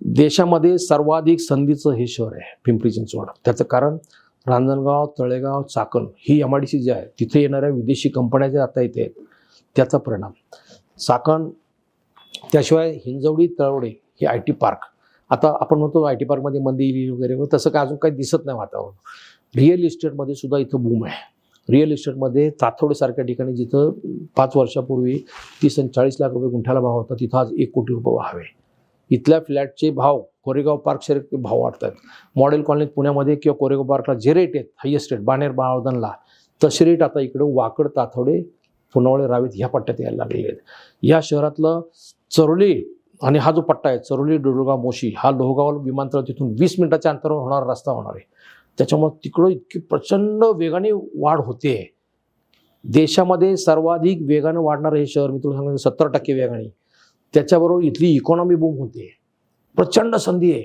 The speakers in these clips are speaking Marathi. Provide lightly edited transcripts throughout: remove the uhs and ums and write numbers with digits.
देशामध्ये सर्वाधिक संधीचं हे शहर आहे पिंपरी चिंचवड. त्याचं कारण रांजणगाव, तळेगाव, चाकण ही MIDC जी आहे तिथे येणाऱ्या विदेशी कंपन्या ज्या आता इथे आहेत त्याचा परिणाम. चाकण त्याशिवाय हिंजवडी, तळवडे हे IT पार्क. आता आपण म्हणतो IT पार्कमध्ये मंदी येईल वगैरे, तसं काय अजून काही दिसत नाही वातावरण. रिअल इस्टेटमध्ये सुद्धा इथं बूम आहे. रिअल इस्टेटमध्ये ताथोडेसारख्या ठिकाणी जिथं 5 वर्षापूर्वी 30 आणि 40 लाख रुपये गुंठ्याला भाव होता तिथं आज 1 कोटी रुपये भाव आहे. इथल्या फ्लॅटचे भाव कोरेगाव पार्क सारखे भाव वाढतात. मॉडेल कॉलनीत पुण्यामध्ये किंवा कोरेगाव पार्कला जे रेट आहेत हायेस्ट रेट बाणेर बाळवदनला, तसे रेट आता इकडे वाकड, ताथोडे, पुनवळे, रावेत ह्या पट्ट्यात यायला लागलेले आहेत. या शहरातलं चरोली आणि हा जो पट्टा आहे चरोली, डोडगाव, मोशी हा लोहगाव विमानतळ तिथून 20 मिनिटाच्या अंतरावर होणारा रस्ता होणार आहे. त्याच्यामुळे तिकडं इतकी प्रचंड वेगाने वाढ होते. देशामध्ये सर्वाधिक वेगाने वाढणारं हे शहर मी तुला सांगतो 70% वेगाने. त्याच्याबरोबर इथली इकॉनॉमी बूम होते. प्रचंड संधी आहे.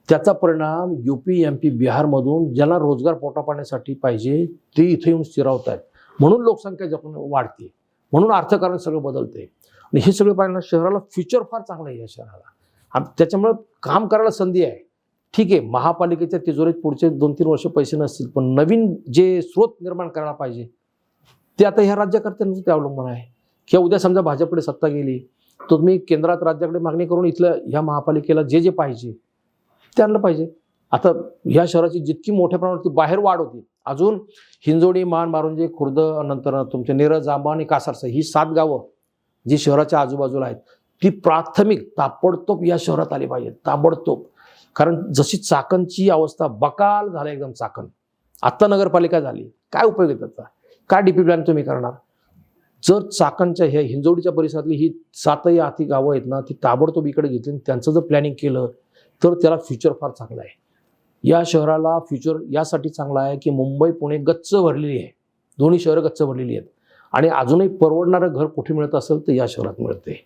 त्याचा परिणाम UP, MP, बिहारमधून ज्यांना रोजगार पोटा पाण्यासाठी पाहिजे ते इथे येऊन स्थिरावत आहेत. म्हणून लोकसंख्या जपून वाढते, म्हणून अर्थकारण सगळं बदलते. आणि हे सगळं पाहिलं शहराला फ्युचर फार चांगलं आहे या शहराला. त्याच्यामुळे काम करायला संधी आहे. ठीक आहे, महापालिकेच्या तिजोरीत पुढचे 2-3 वर्ष पैसे नसतील, पण नवीन जे स्रोत निर्माण करायला पाहिजे ते आता ह्या राज्यकर्त्यांचं ते अवलंबून आहे. किंवा उद्या समजा भाजपकडे सत्ता गेली तर तुम्ही केंद्रात राज्याकडे मागणी करून इथल्या ह्या महापालिकेला जे जे पाहिजे ते आणलं पाहिजे. आता ह्या शहराची जितकी मोठ्या प्रमाणावरती बाहेर वाढ होती, अजून हिंजवडी, मान, मारुंजे, खुर्द, नंतर तुमचे नेरळ, जांभा आणि कासारसा ही 7 गावं जी शहराच्या आजूबाजूला आहेत ती प्राथमिक ताबडतोब या शहरात आली पाहिजेत, ताबडतोब. कारण जशी चाकणची अवस्था बकाल झाली एकदम चाकण, आत्ता नगरपालिका झाली, काय उपयोग आहे त्याचा? काय DP प्लॅन तुम्ही करणार? जर चाकणच्या ह्या हिंजवडीच्या परिसरातली ही 7 आती गावं आहेत ना ती ताबडतोब इकडे घेतली, त्यांचं जर प्लॅनिंग केलं तर त्याला फ्युचर फार चांगलं आहे. या शहराला फ्युचर यासाठी चांगला आहे की मुंबई, पुणे गच्च भरलेली आहे, दोन्ही शहरं गच्च भरलेली आहेत. आणि अजूनही परवडणारं घर कुठे मिळत असेल तर या शहरात मिळते.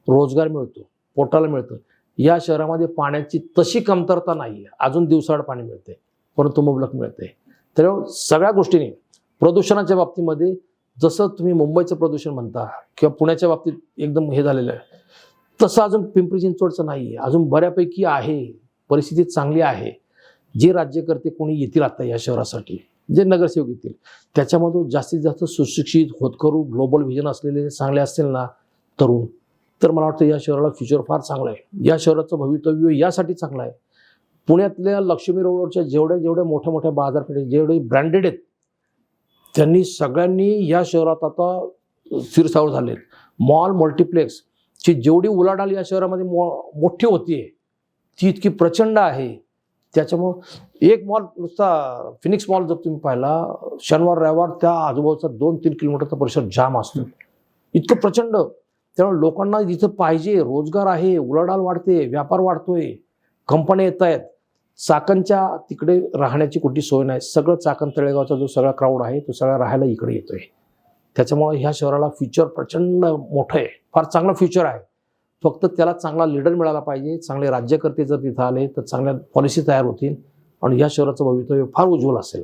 रोजगार मिळतो, पोटाला मिळतं. या शहरामध्ये पाण्याची तशी कमतरता नाही आहे, अजून दिवसाआड पाणी मिळते, परंतु मुबलक मिळते. त्यामुळे सगळ्या गोष्टींनी प्रदूषणाच्या बाबतीमध्ये जसं तुम्ही मुंबईचं प्रदूषण म्हणता किंवा पुण्याच्या बाबतीत एकदम हे झालेलं आहे, तसं अजून पिंपरी चिंचवडचं नाही आहे. अजून बऱ्यापैकी आहे, परिस्थिती चांगली आहे. जे राज्यकर्ते कोणी येतील आता या शहरासाठी, जे नगरसेवक येतील, त्याच्यामधून जास्तीत जास्त सुशिक्षित, होतकरू, ग्लोबल व्हिजन असलेले चांगले असतील ना तरुण, तर मला वाटतं या शहराला फ्युचर फार चांगलं आहे. या शहराचं भवितव्य यासाठी चांगलं आहे. पुण्यातल्या लक्ष्मी रोडवरच्या जेवढ्या मोठ्या मोठ्या बाजारपेठे जेवढे ब्रँडेड आहेत त्यांनी सगळ्यांनी या शहरात आता शिरसावर झालेत. मॉल, मल्टिप्लेक्सची जेवढी उलाढाल या शहरामध्ये मोठी होतीये ती इतकी प्रचंड आहे. त्याच्यामुळं एक मॉल नुसता फिनिक्स मॉल जर तुम्ही पाहिला, शनिवार रविवार त्या आजूबाजूचा 2-3 किलोमीटरचा परिसर जाम असतो, इतकं प्रचंड. त्यामुळे लोकांना जिथं पाहिजे रोजगार आहे, उलाढाल वाढते, व्यापार वाढतोय, कंपन्या येत आहेत. चाकणच्या तिकडे राहण्याची कुठली सोय नाही. सगळं चाकण तळेगावचा जो सगळा क्राऊड आहे तो सगळा राहायला इकडे येतोय. त्याच्यामुळे ह्या शहराला फ्युचर प्रचंड मोठं आहे, फार चांगलं फ्युचर आहे. फक्त त्याला चांगला लीडर मिळाला पाहिजे. चांगले राज्यकर्ते जर तिथं आले तर चांगल्या पॉलिसी तयार होतील आणि या शहराचं भवितव्य फार उज्ज्वल असेल.